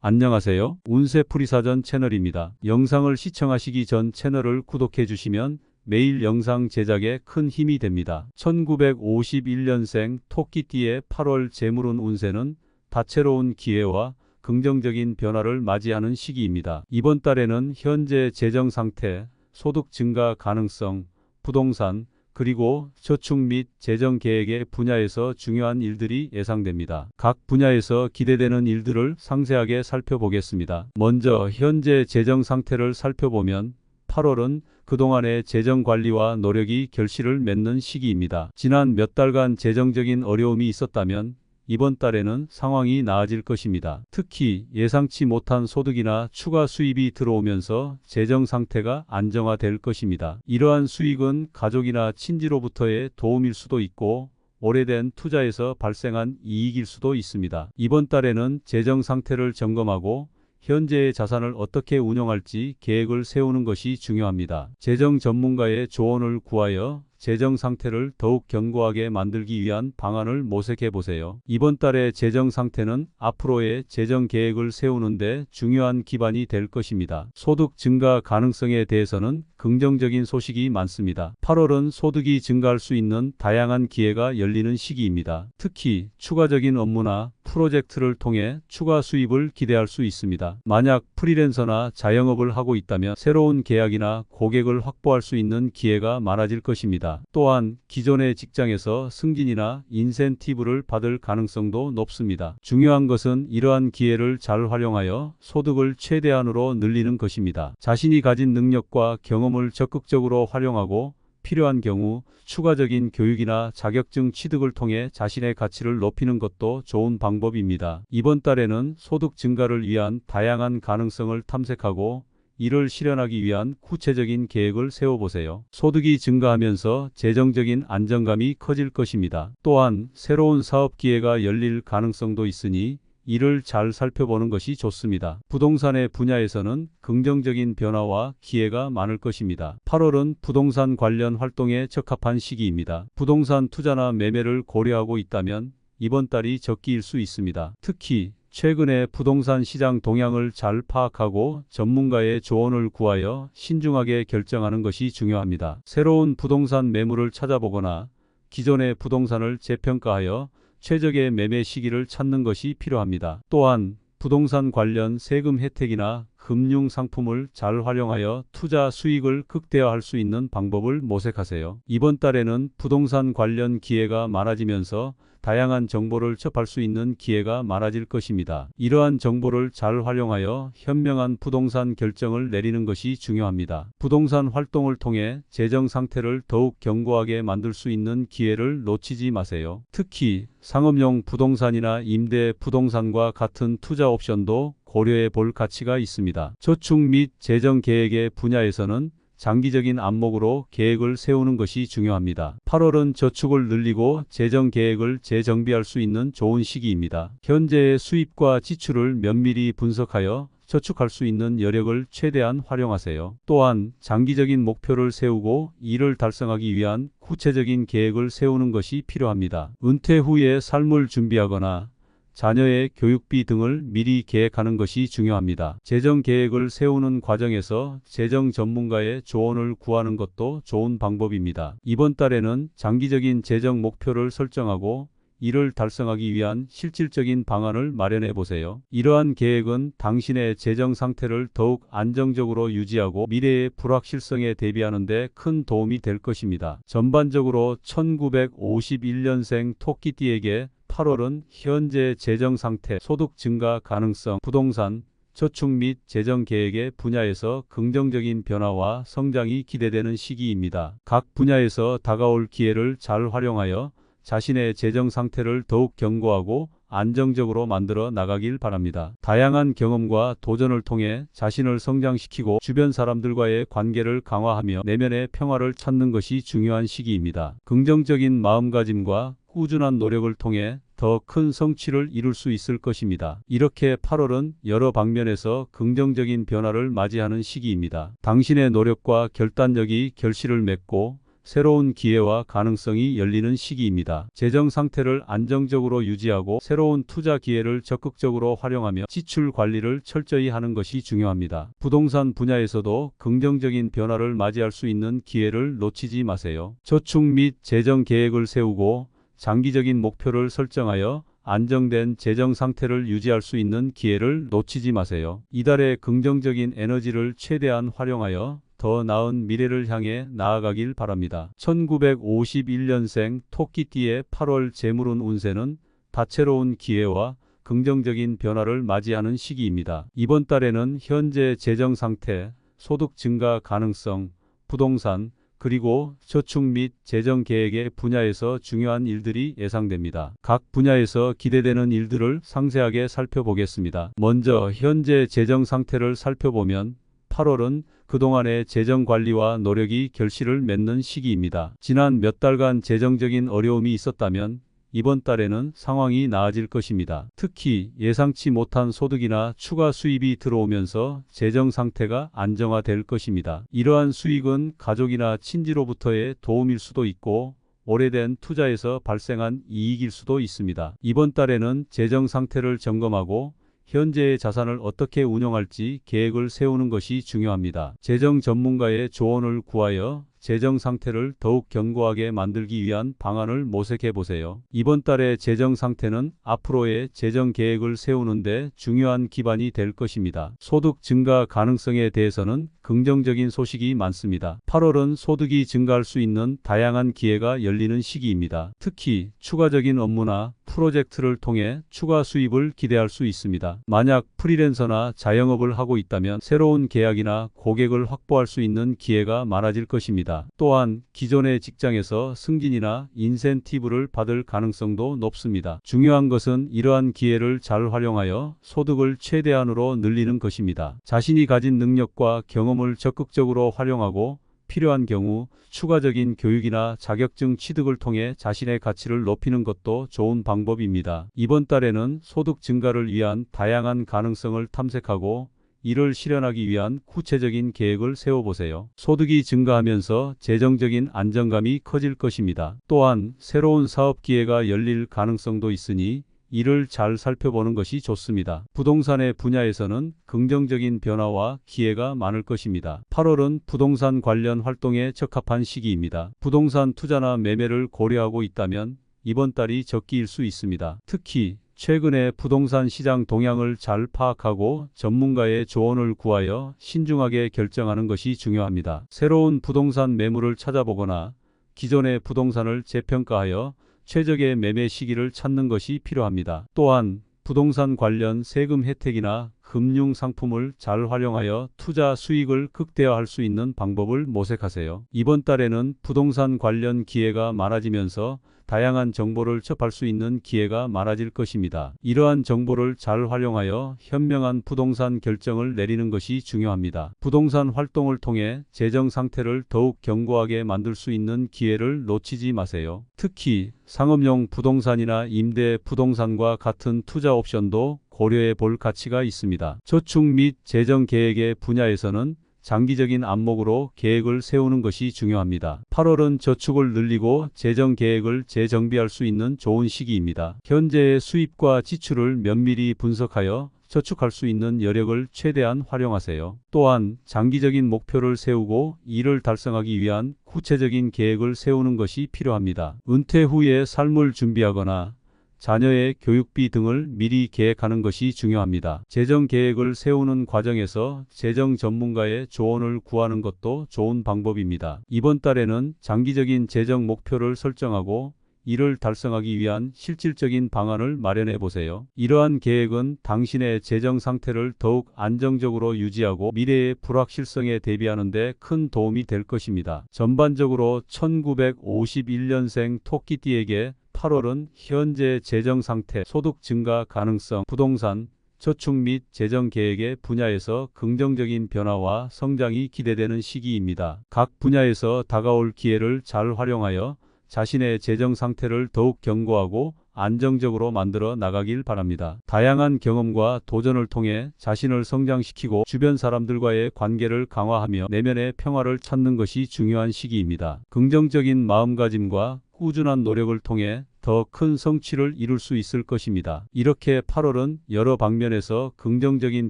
안녕하세요. 운세풀이사전 채널입니다. 영상을 시청하시기 전 채널을 구독해 주시면 매일 영상 제작에 큰 힘이 됩니다. 1951년생 토끼띠의 8월 재물운 운세는 다채로운 기회와 긍정적인 변화를 맞이하는 시기입니다. 이번 달에는 현재 재정 상태, 소득 증가 가능성, 부동산, 그리고 저축 및 재정 계획의 분야에서 중요한 일들이 예상됩니다. 각 분야에서 기대되는 일들을 상세하게 살펴보겠습니다. 먼저 현재 재정 상태를 살펴보면 8월은 그동안의 재정 관리와 노력이 결실을 맺는 시기입니다. 지난 몇 달간 재정적인 어려움이 있었다면 이번 달에는 상황이 나아질 것입니다. 특히 예상치 못한 소득이나 추가 수입이 들어오면서 재정 상태가 안정화될 것입니다. 이러한 수익은 가족이나 친지로부터의 도움일 수도 있고 오래된 투자에서 발생한 이익일 수도 있습니다. 이번 달에는 재정 상태를 점검하고 현재의 자산을 어떻게 운영할지 계획을 세우는 것이 중요합니다. 재정 전문가의 조언을 구하여 재정 상태를 더욱 견고하게 만들기 위한 방안을 모색해 보세요. 이번 달의 재정 상태는 앞으로의 재정 계획을 세우는 데 중요한 기반이 될 것입니다. 소득 증가 가능성에 대해서는 긍정적인 소식이 많습니다. 8월은 소득이 증가할 수 있는 다양한 기회가 열리는 시기입니다. 특히 추가적인 업무나 프로젝트를 통해 추가 수입을 기대할 수 있습니다. 만약 프리랜서나 자영업을 하고 있다면 새로운 계약이나 고객을 확보할 수 있는 기회가 많아질 것입니다. 또한 기존의 직장에서 승진이나 인센티브를 받을 가능성도 높습니다. 중요한 것은 이러한 기회를 잘 활용하여 소득을 최대한으로 늘리는 것입니다. 자신이 가진 능력과 경험을 적극적으로 활용하고 필요한 경우 추가적인 교육이나 자격증 취득을 통해 자신의 가치를 높이는 것도 좋은 방법입니다. 이번 달에는 소득 증가를 위한 다양한 가능성을 탐색하고 이를 실현하기 위한 구체적인 계획을 세워보세요. 소득이 증가하면서 재정적인 안정감이 커질 것입니다. 또한 새로운 사업 기회가 열릴 가능성도 있으니 이를 잘 살펴보는 것이 좋습니다. 부동산의 분야에서는 긍정적인 변화와 기회가 많을 것입니다. 8월은 부동산 관련 활동에 적합한 시기입니다. 부동산 투자나 매매를 고려하고 있다면 이번 달이 적기일 수 있습니다. 특히 최근에 부동산 시장 동향을 잘 파악하고 전문가의 조언을 구하여 신중하게 결정하는 것이 중요합니다. 새로운 부동산 매물을 찾아보거나 기존의 부동산을 재평가하여 최적의 매매 시기를 찾는 것이 필요합니다. 또한 부동산 관련 세금 혜택이나 금융 상품을 잘 활용하여 투자 수익을 극대화할 수 있는 방법을 모색하세요. 이번 달에는 부동산 관련 기회가 많아지면서 다양한 정보를 접할 수 있는 기회가 많아질 것입니다. 이러한 정보를 잘 활용하여 현명한 부동산 결정을 내리는 것이 중요합니다. 부동산 활동을 통해 재정 상태를 더욱 견고하게 만들 수 있는 기회를 놓치지 마세요. 특히 상업용 부동산이나 임대 부동산과 같은 투자 옵션도 고려해 볼 가치가 있습니다. 저축 및 재정 계획의 분야에서는 장기적인 안목으로 계획을 세우는 것이 중요합니다. 8월은 저축을 늘리고 재정 계획을 재정비할 수 있는 좋은 시기입니다. 현재의 수입과 지출을 면밀히 분석하여 저축할 수 있는 여력을 최대한 활용하세요. 또한 장기적인 목표를 세우고 이를 달성하기 위한 구체적인 계획을 세우는 것이 필요합니다. 은퇴 후에 삶을 준비하거나 자녀의 교육비 등을 미리 계획하는 것이 중요합니다. 재정 계획을 세우는 과정에서 재정 전문가의 조언을 구하는 것도 좋은 방법입니다. 이번 달에는 장기적인 재정 목표를 설정하고 이를 달성하기 위한 실질적인 방안을 마련해 보세요. 이러한 계획은 당신의 재정 상태를 더욱 안정적으로 유지하고 미래의 불확실성에 대비하는 데 큰 도움이 될 것입니다. 전반적으로 1951년생 토끼띠에게 8월은 현재 재정 상태, 소득 증가 가능성, 부동산, 저축 및 재정 계획의 분야에서 긍정적인 변화와 성장이 기대되는 시기입니다. 각 분야에서 다가올 기회를 잘 활용하여 자신의 재정 상태를 더욱 견고하고 안정적으로 만들어 나가길 바랍니다. 다양한 경험과 도전을 통해 자신을 성장시키고 주변 사람들과의 관계를 강화하며 내면의 평화를 찾는 것이 중요한 시기입니다. 긍정적인 마음가짐과 꾸준한 노력을 통해 더 큰 성취를 이룰 수 있을 것입니다. 이렇게 8월은 여러 방면에서 긍정적인 변화를 맞이하는 시기입니다. 당신의 노력과 결단력이 결실을 맺고 새로운 기회와 가능성이 열리는 시기입니다. 재정 상태를 안정적으로 유지하고 새로운 투자 기회를 적극적으로 활용하며 지출 관리를 철저히 하는 것이 중요합니다. 부동산 분야에서도 긍정적인 변화를 맞이할 수 있는 기회를 놓치지 마세요. 저축 및 재정 계획을 세우고 장기적인 목표를 설정하여 안정된 재정 상태를 유지할 수 있는 기회를 놓치지 마세요. 이달의 긍정적인 에너지를 최대한 활용하여 더 나은 미래를 향해 나아가길 바랍니다. 1951년생 토끼띠의 8월 재물운 운세는 다채로운 기회와 긍정적인 변화를 맞이하는 시기입니다. 이번 달에는 현재 재정 상태, 소득 증가 가능성, 부동산, 그리고 저축 및 재정 계획의 분야에서 중요한 일들이 예상됩니다. 각 분야에서 기대되는 일들을 상세하게 살펴보겠습니다. 먼저 현재 재정 상태를 살펴보면 8월은 그동안의 재정 관리와 노력이 결실을 맺는 시기입니다. 지난 몇 달간 재정적인 어려움이 있었다면 이번 달에는 상황이 나아질 것입니다. 특히 예상치 못한 소득이나 추가 수입이 들어오면서 재정 상태가 안정화될 것입니다. 이러한 수익은 가족이나 친지로부터의 도움일 수도 있고 오래된 투자에서 발생한 이익일 수도 있습니다. 이번 달에는 재정 상태를 점검하고 현재의 자산을 어떻게 운용할지 계획을 세우는 것이 중요합니다. 재정 전문가의 조언을 구하여 재정 상태를 더욱 견고하게 만들기 위한 방안을 모색해 보세요. 이번 달의 재정 상태는 앞으로의 재정 계획을 세우는 데 중요한 기반이 될 것입니다. 소득 증가 가능성에 대해서는 긍정적인 소식이 많습니다. 8월은 소득이 증가할 수 있는 다양한 기회가 열리는 시기입니다. 특히 추가적인 업무나 프로젝트를 통해 추가 수입을 기대할 수 있습니다. 만약 프리랜서나 자영업을 하고 있다면 새로운 계약이나 고객을 확보할 수 있는 기회가 많아질 것입니다. 또한 기존의 직장에서 승진이나 인센티브를 받을 가능성도 높습니다. 중요한 것은 이러한 기회를 잘 활용하여 소득을 최대한으로 늘리는 것입니다. 자신이 가진 능력과 경험을 적극적으로 활용하고 필요한 경우 추가적인 교육이나 자격증 취득을 통해 자신의 가치를 높이는 것도 좋은 방법입니다. 이번 달에는 소득 증가를 위한 다양한 가능성을 탐색하고 이를 실현하기 위한 구체적인 계획을 세워보세요. 소득이 증가하면서 재정적인 안정감이 커질 것입니다. 또한 새로운 사업 기회가 열릴 가능성도 있으니 이를 잘 살펴보는 것이 좋습니다. 부동산의 분야에서는 긍정적인 변화와 기회가 많을 것입니다. 8월은 부동산 관련 활동에 적합한 시기입니다. 부동산 투자나 매매를 고려하고 있다면 이번 달이 적기일 수 있습니다. 특히 최근의 부동산 시장 동향을 잘 파악하고 전문가의 조언을 구하여 신중하게 결정하는 것이 중요합니다. 새로운 부동산 매물을 찾아보거나 기존의 부동산을 재평가하여 최적의 매매 시기를 찾는 것이 필요합니다. 또한 부동산 관련 세금 혜택이나 금융 상품을 잘 활용하여 투자 수익을 극대화할 수 있는 방법을 모색하세요. 이번 달에는 부동산 관련 기회가 많아지면서 다양한 정보를 접할 수 있는 기회가 많아질 것입니다. 이러한 정보를 잘 활용하여 현명한 부동산 결정을 내리는 것이 중요합니다. 부동산 활동을 통해 재정 상태를 더욱 견고하게 만들 수 있는 기회를 놓치지 마세요. 특히 상업용 부동산이나 임대 부동산과 같은 투자 옵션도 고려해 볼 가치가 있습니다. 저축 및 재정 계획의 분야에서는 장기적인 안목으로 계획을 세우는 것이 중요합니다. 8월은 저축을 늘리고 재정 계획을 재정비할 수 있는 좋은 시기입니다. 현재의 수입과 지출을 면밀히 분석하여 저축할 수 있는 여력을 최대한 활용하세요. 또한 장기적인 목표를 세우고 이를 달성하기 위한 구체적인 계획을 세우는 것이 필요합니다. 은퇴 후에 삶을 준비하거나 자녀의 교육비 등을 미리 계획하는 것이 중요합니다. 재정 계획을 세우는 과정에서 재정 전문가의 조언을 구하는 것도 좋은 방법입니다. 이번 달에는 장기적인 재정 목표를 설정하고 이를 달성하기 위한 실질적인 방안을 마련해 보세요. 이러한 계획은 당신의 재정 상태를 더욱 안정적으로 유지하고 미래의 불확실성에 대비하는 데 큰 도움이 될 것입니다. 전반적으로 1951년생 토끼띠에게 8월은 현재 재정 상태, 소득 증가 가능성, 부동산, 저축 및 재정 계획의 분야에서 긍정적인 변화와 성장이 기대되는 시기입니다. 각 분야에서 다가올 기회를 잘 활용하여 자신의 재정 상태를 더욱 견고하고 안정적으로 만들어 나가길 바랍니다. 다양한 경험과 도전을 통해 자신을 성장시키고 주변 사람들과의 관계를 강화하며 내면의 평화를 찾는 것이 중요한 시기입니다. 긍정적인 마음가짐과 꾸준한 노력을 통해 더 큰 성취를 이룰 수 있을 것입니다. 이렇게 8월은 여러 방면에서 긍정적인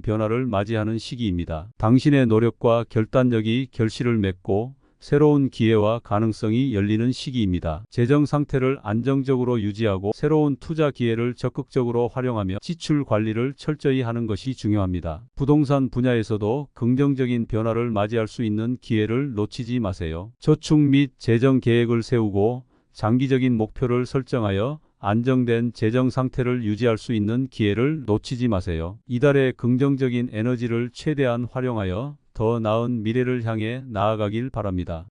변화를 맞이하는 시기입니다. 당신의 노력과 결단력이 결실을 맺고 새로운 기회와 가능성이 열리는 시기입니다. 재정 상태를 안정적으로 유지하고 새로운 투자 기회를 적극적으로 활용하며 지출 관리를 철저히 하는 것이 중요합니다. 부동산 분야에서도 긍정적인 변화를 맞이할 수 있는 기회를 놓치지 마세요. 저축 및 재정 계획을 세우고 장기적인 목표를 설정하여 안정된 재정 상태를 유지할 수 있는 기회를 놓치지 마세요. 이달의 긍정적인 에너지를 최대한 활용하여 더 나은 미래를 향해 나아가길 바랍니다.